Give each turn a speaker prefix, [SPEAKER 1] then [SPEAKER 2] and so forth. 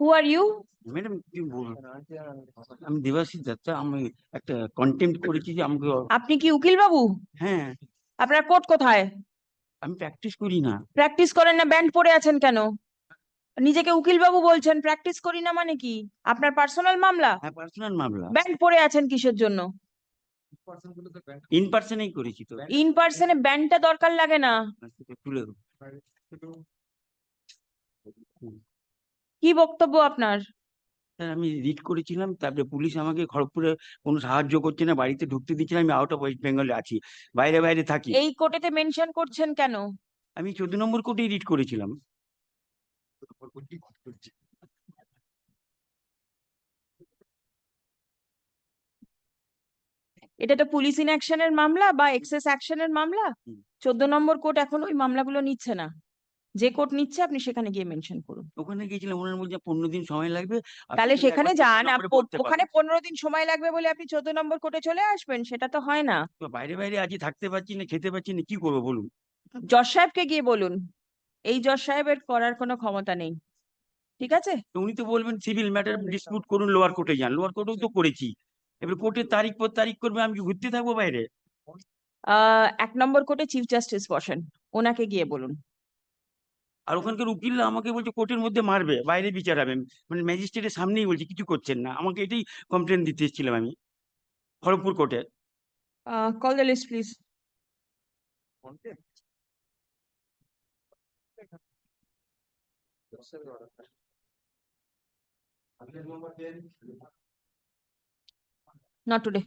[SPEAKER 1] Who are you?
[SPEAKER 2] Madam কি বলবো, আমি দেবাশিস দত্তা। আমি একটা কন্টেম্প করেছি যে আমাকে।
[SPEAKER 1] আপনি কি উকিল বাবু?
[SPEAKER 2] হ্যাঁ,
[SPEAKER 1] আপনার কোর্ট কোথায়?
[SPEAKER 2] আমি প্র্যাকটিস করি না।
[SPEAKER 1] প্র্যাকটিস করেন না, ব্যান্ড পরে আছেন কেন? নিজেকে উকিল বাবু বলছেন, প্র্যাকটিস করি না মানে কি? আপনার পার্সোনাল মামলা?
[SPEAKER 2] হ্যাঁ, পার্সোনাল মামলা।
[SPEAKER 1] ব্যান্ড পরে আছেন কিসের জন্য?
[SPEAKER 2] ইন পার্সনেই করেছি তো।
[SPEAKER 1] ইন পার্সনে ব্যান্ডটা দরকার লাগে না।
[SPEAKER 2] তুলে দেবো।
[SPEAKER 1] কি বক্তব্য আপনার?
[SPEAKER 2] স্যার, আমি রিড করেছিলাম, তারপরে পুলিশ আমাকে খড়গপুরে কোনো সাহায্য করছে না, বাড়িতে ঢুকতে দিচ্ছে না। আমি আউট অফ ওয়েস্ট বেঙ্গলে আছি, বাইরে বাইরে থাকি।
[SPEAKER 1] এই কোর্টেতে মেনশন করছেন কেন?
[SPEAKER 2] আমি 14 নম্বর কোর্টেই রিড করেছিলাম।
[SPEAKER 1] এটা তো পুলিশ ইন অ্যাকশনের মামলা বা এক্সেস অ্যাকশনের মামলা।
[SPEAKER 2] হুম।
[SPEAKER 1] 14 নম্বর কোর্ট এখন ওই মামলাগুলো নিচ্ছে না। যে কোর্ট নিচ্ছে আপনি সেখানে গিয়ে মেনশন করুন।
[SPEAKER 2] ওখানে গিয়েছিলাম, ওনার বলছে 15 দিন সময় লাগবে। আপনি
[SPEAKER 1] তাহলে
[SPEAKER 2] কিন্তু
[SPEAKER 1] সেখানে
[SPEAKER 2] একবার
[SPEAKER 1] যান।
[SPEAKER 2] 14 নম্বরে পড়তে
[SPEAKER 1] ওখানে
[SPEAKER 2] পারবেন।
[SPEAKER 1] 15 দিন সময় লাগবে বলে আপনি 14 নম্বর কোর্টে চলে আসবেন? সেটা তো হয় না।
[SPEAKER 2] তো বাইরে বাইরে আছি, থাকতে পারছি না, খেতে পারছি না, কি করবো বলুন?
[SPEAKER 1] জজ সাহেবকে গিয়ে বলুন। এই জজ সাহেবের করার কোনো ক্ষমতা নেই। ঠিক আছে?
[SPEAKER 2] তো উনি তো বলবেন সিভিল ম্যাটার ডিসপিউট করুন, লোয়ার কোর্টে যান। লোয়ার কোর্টেও তো করেছি। এবার কোর্টের তারিখ পর তারিখ করবে, আমি কি ঘুরতে থাকবো বাইরে?
[SPEAKER 1] 1 নম্বর কোর্টে চিফ জাস্টিস বসেন, ওনাকে গিয়ে বলুন।
[SPEAKER 2] আর ওখানকার উকিলরা আমাকে বলছে কোর্টের মধ্যে মারবে, বাইরে বিচার হবে। মানে ম্যাজিস্ট্রেটের সামনেই বলছে, কিছু করছেন না। আমাকে এটাই কমপ্লেন দিতে এসেছিলাম আমি খড়গপুর কোর্টে।
[SPEAKER 1] Call the list please. Not today.